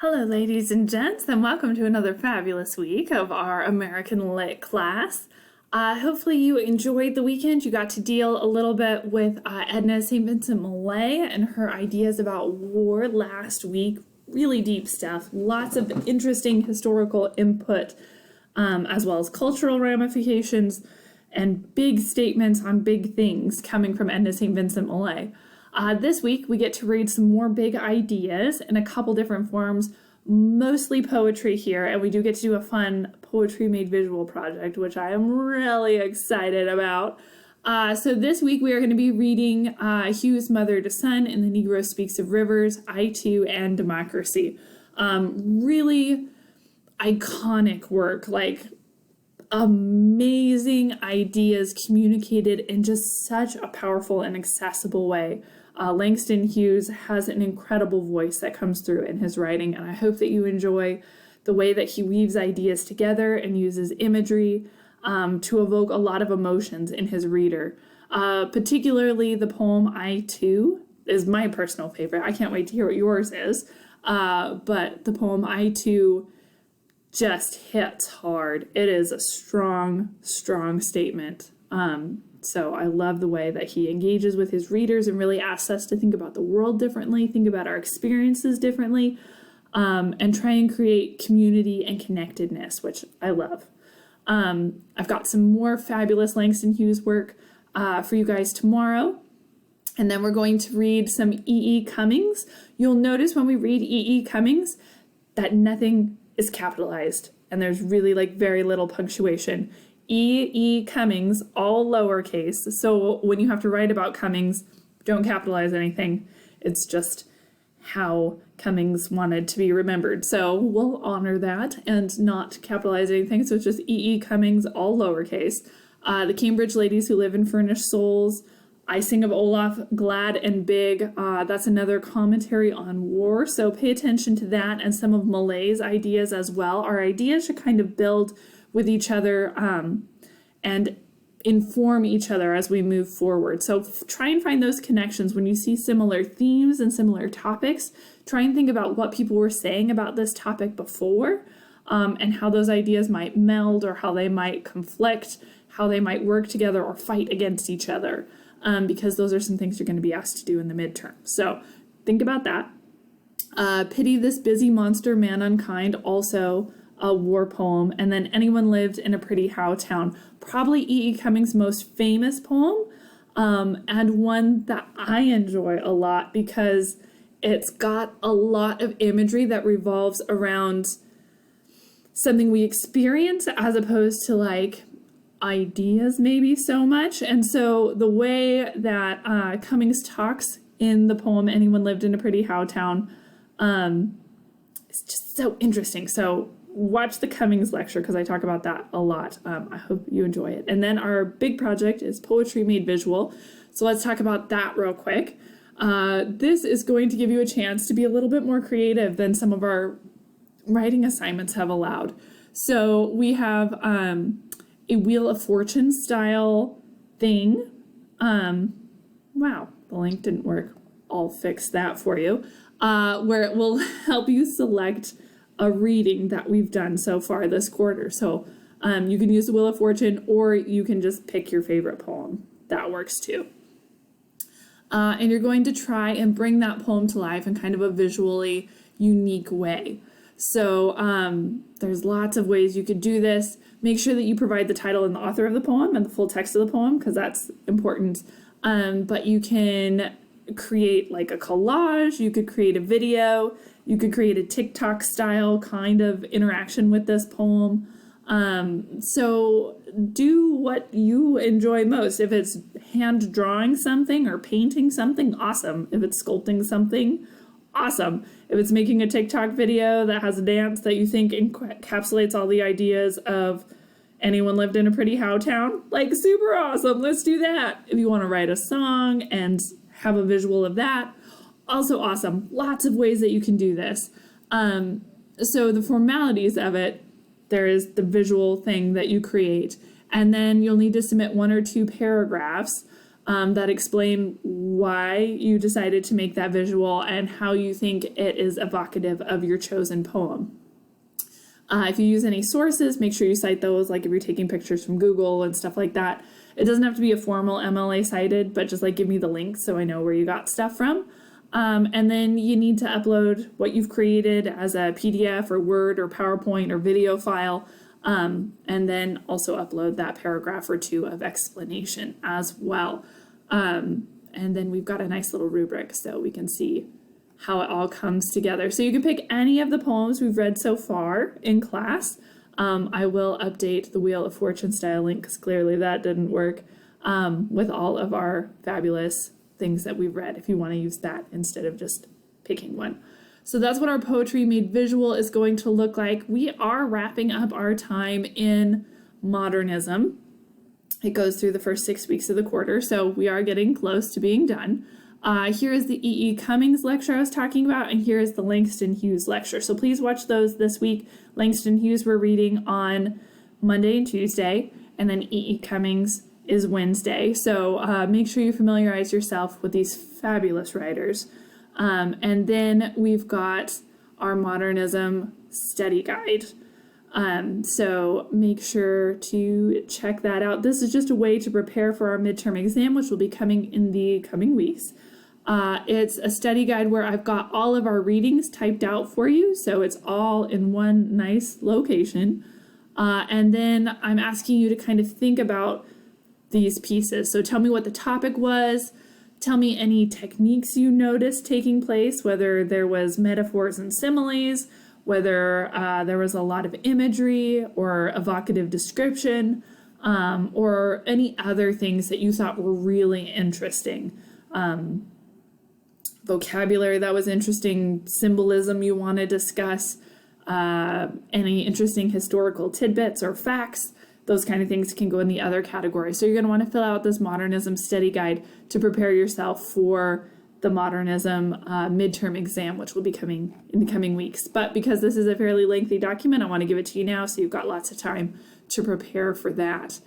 Hello, ladies and gents, and welcome to another fabulous week of our American Lit class. Hopefully you enjoyed the weekend. You got to deal a little bit with Edna St. Vincent Millay and her ideas about war last week. Really deep stuff. Lots of interesting historical input, as well as cultural ramifications and big statements on big things coming from Edna St. Vincent Millay. This week, we get to read some more big ideas in a couple different forms, mostly poetry here, and we do get to do a fun poetry made visual project, which I am really excited about. So this week, we are going to be reading Hugh's Mother to Son in The Negro Speaks of Rivers, I Too, and Democracy. Really iconic work, like amazing ideas communicated in just such a powerful and accessible way. Langston Hughes has an incredible voice that comes through in his writing, and I hope that you enjoy the way that he weaves ideas together and uses imagery to evoke a lot of emotions in his reader. Particularly the poem I Too is my personal favorite. I can't wait to hear what yours is. But the poem I Too just hits hard. It is a strong, strong statement. So I love the way that he engages with his readers and really asks us to think about the world differently, think about our experiences differently, and try and create community and connectedness, which I love. I've got some more fabulous Langston Hughes work for you guys tomorrow. And then we're going to read some E.E. Cummings. You'll notice when we read E.E. Cummings that nothing is capitalized, and there's really very little punctuation. E.E. Cummings, all lowercase. So when you have to write about Cummings, don't capitalize anything. It's just how Cummings wanted to be remembered. So we'll honor that and not capitalize anything. So it's just E.E. Cummings, all lowercase. The Cambridge Ladies Who Live in Furnished Souls. I Sing of Olaf, Glad and Big. That's another commentary on war. So pay attention to that and some of Millay's ideas as well. Our ideas should kind of build with each other and inform each other as we move forward. So try and find those connections when you see similar themes and similar topics. Try and think about what people were saying about this topic before, and how those ideas might meld or how they might conflict, how they might work together or fight against each other, because those are some things you're going to be asked to do in the midterm. So think about that. Pity This Busy Monster, Man Unkind, also a war poem. And then Anyone Lived in a Pretty How Town, probably E.E. Cummings' most famous poem, and one that I enjoy a lot because it's got a lot of imagery that revolves around something we experience as opposed to ideas maybe so much. And so the way that Cummings talks in the poem Anyone Lived in a Pretty How Town is just so interesting. So watch the Cummings lecture because I talk about that a lot. I hope you enjoy it. And then our big project is Poetry Made Visual. So let's talk about that real quick. This is going to give you a chance to be a little bit more creative than some of our writing assignments have allowed. So we have a Wheel of Fortune style thing. Wow, the link didn't work. I'll fix that for you. Where it will help you select a reading that we've done so far this quarter. So you can use the Wheel of Fortune, or you can just pick your favorite poem. That works too. And you're going to try and bring that poem to life in kind of a visually unique way. So there's lots of ways you could do this. Make sure that you provide the title and the author of the poem and the full text of the poem, because that's important. But you can create a collage, you could create a video, you could create a TikTok style kind of interaction with this poem. So do what you enjoy most. If it's hand drawing something or painting something, awesome. If it's sculpting something, awesome. If it's making a TikTok video that has a dance that you think encapsulates all the ideas of Anyone Lived in a Pretty How Town, super awesome. Let's do that. If you want to write a song and have a visual of that, also awesome. Lots of ways that you can do this. So the formalities of it, there is the visual thing that you create, and then you'll need to submit 1 or 2 paragraphs that explain why you decided to make that visual and how you think it is evocative of your chosen poem. If you use any sources, make sure you cite those, like if you're taking pictures from Google and stuff like that. It doesn't have to be a formal MLA cited, but just like give me the links so I know where you got stuff from. And then you need to upload what you've created as a PDF or Word or PowerPoint or video file. And then also upload that paragraph or two of explanation as well. And then we've got a nice little rubric so we can see how it all comes together. So you can pick any of the poems we've read so far in class. I will update the Wheel of Fortune style link because clearly that didn't work with all of our fabulous things that we've read if you want to use that instead of just picking one. So that's what our Poetry Made Visual is going to look like. We are wrapping up our time in modernism. It goes through the first 6 weeks of the quarter, so we are getting close to being done. Here is the E.E. Cummings lecture I was talking about, and here is the Langston Hughes lecture. So please watch those this week. Langston Hughes we're reading on Monday and Tuesday, and then E.E. Cummings is Wednesday. So make sure you familiarize yourself with these fabulous writers. And then we've got our modernism study guide. So make sure to check that out. This is just a way to prepare for our midterm exam, which will be coming in the coming weeks. It's a study guide where I've got all of our readings typed out for you, so it's all in one nice location. And then I'm asking you to kind of think about these pieces. So tell me what the topic was. Tell me any techniques you noticed taking place, whether there was metaphors and similes, whether there was a lot of imagery or evocative description, or any other things that you thought were really interesting. Vocabulary that was interesting, symbolism you want to discuss, any interesting historical tidbits or facts. Those kind of things can go in the other category. So you're going to want to fill out this modernism study guide to prepare yourself for the modernism midterm exam, which will be coming in the coming weeks. But because this is a fairly lengthy document, I want to give it to you now so you've got lots of time to prepare for that.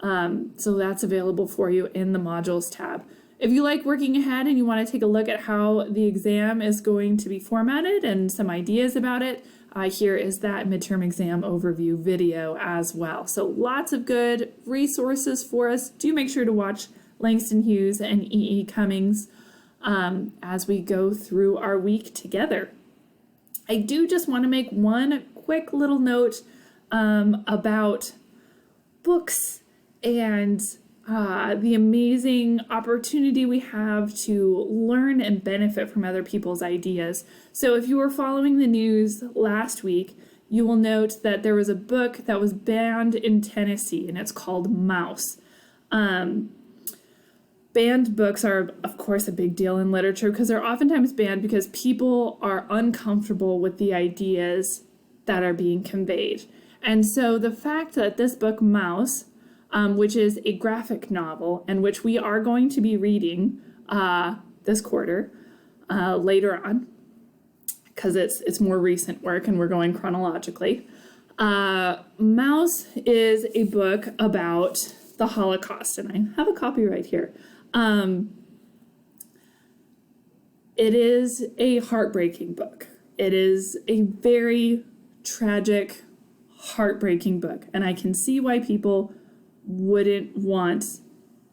So that's available for you in the modules tab. If you like working ahead and you want to take a look at how the exam is going to be formatted and some ideas about it, here is that midterm exam overview video as well. So lots of good resources for us. Do make sure to watch Langston Hughes and E.E. Cummings as we go through our week together. I do just want to make one quick little note about books and the amazing opportunity we have to learn and benefit from other people's ideas. So if you were following the news last week, you will note that there was a book that was banned in Tennessee, and it's called Mouse. Banned books are, of course, a big deal in literature because they're oftentimes banned because people are uncomfortable with the ideas that are being conveyed. And so the fact that this book, Mouse, which is a graphic novel and which we are going to be reading this quarter later on, because it's more recent work and we're going chronologically. Mouse is a book about the Holocaust, and I have a copy right here. It is a heartbreaking book. It is a very tragic, heartbreaking book, and I can see why people wouldn't want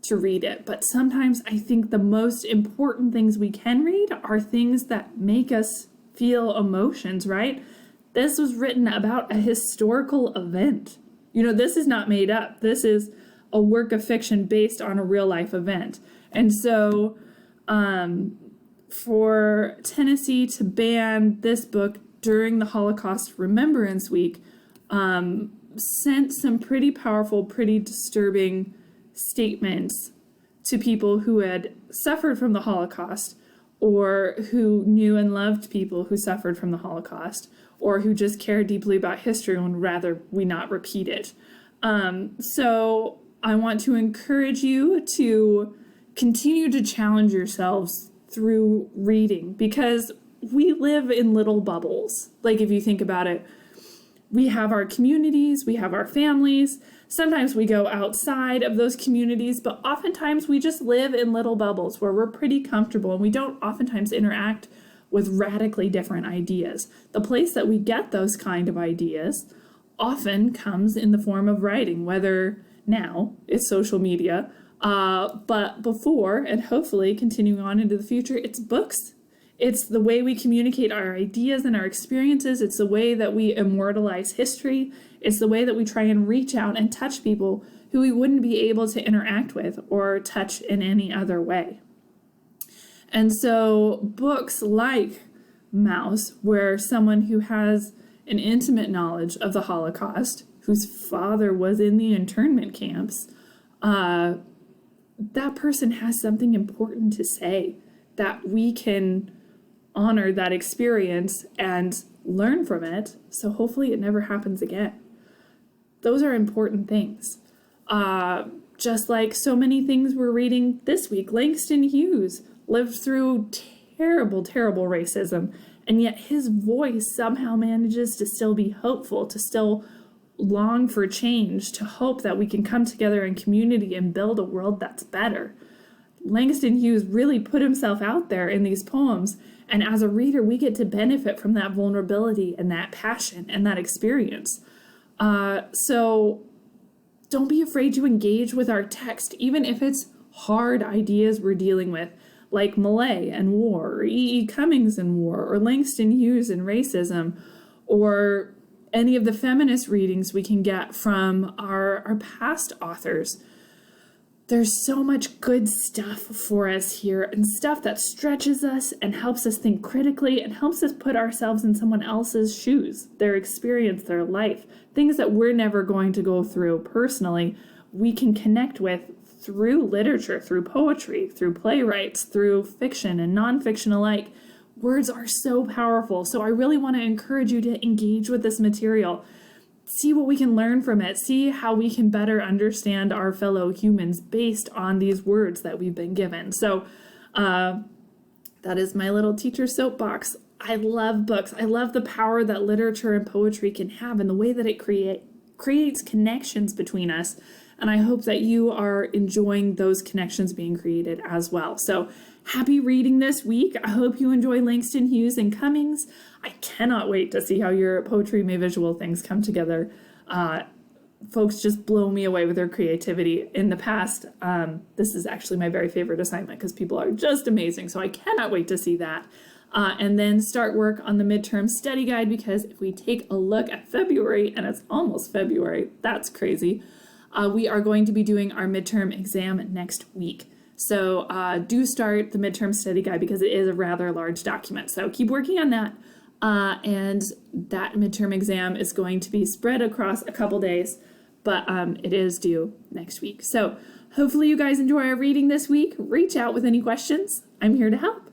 to read it. But sometimes I think the most important things we can read are things that make us feel emotions, right? This was written about a historical event. You know, this is not made up. This is a work of fiction based on a real life event. And so for Tennessee to ban this book during the Holocaust Remembrance Week sent some pretty powerful, pretty disturbing statements to people who had suffered from the Holocaust, or who knew and loved people who suffered from the Holocaust, or who just cared deeply about history and would rather we not repeat it. So I want to encourage you to continue to challenge yourselves through reading, because we live in little bubbles. Like, if you think about it, we have our communities, we have our families Sometimes we go outside of those communities, but oftentimes we just live in little bubbles where we're pretty comfortable and we don't oftentimes interact with radically different ideas. The place that we get those kind of ideas often comes in the form of writing, whether now it's social media, but before, and hopefully continuing on into the future, it's books. It's the way we communicate our ideas and our experiences. It's the way that we immortalize history. It's the way that we try and reach out and touch people who we wouldn't be able to interact with or touch in any other way. And so books like Mouse, where someone who has an intimate knowledge of the Holocaust, whose father was in the internment camps, that person has something important to say, that we can honor that experience and learn from it, so hopefully it never happens again. Those are important things. Just like so many things we're reading this week, Langston Hughes lived through terrible, terrible racism, and yet his voice somehow manages to still be hopeful, to still long for change, to hope that we can come together in community and build a world that's better. Langston Hughes really put himself out there in these poems, and as a reader, we get to benefit from that vulnerability and that passion and that experience. So don't be afraid to engage with our text, even if it's hard ideas we're dealing with, like Millay and war, or E.E. Cummings and war, or Langston Hughes and racism, or any of the feminist readings we can get from our past authors. There's so much good stuff for us here, and stuff that stretches us and helps us think critically and helps us put ourselves in someone else's shoes, their experience, their life, things that we're never going to go through personally, we can connect with through literature, through poetry, through playwrights, through fiction and nonfiction alike. Words are so powerful, so I really want to encourage you to engage with this material. See what we can learn from it. See how we can better understand our fellow humans based on these words that we've been given. So that is my little teacher soapbox. I love books. I love the power that literature and poetry can have and the way that it creates connections between us. And I hope that you are enjoying those connections being created as well. So happy reading this week. I hope you enjoy Langston Hughes and Cummings. I cannot wait to see how your poetry may visual things come together. Folks just blow me away with their creativity. In the past, this is actually my very favorite assignment because people are just amazing. So I cannot wait to see that. And then start work on the midterm study guide, because if we take a look at February, and it's almost February, that's crazy. We are going to be doing our midterm exam next week. So do start the midterm study guide because it is a rather large document. So keep working on that. And that midterm exam is going to be spread across a couple days, but it is due next week. So hopefully you guys enjoy our reading this week. Reach out with any questions. I'm here to help.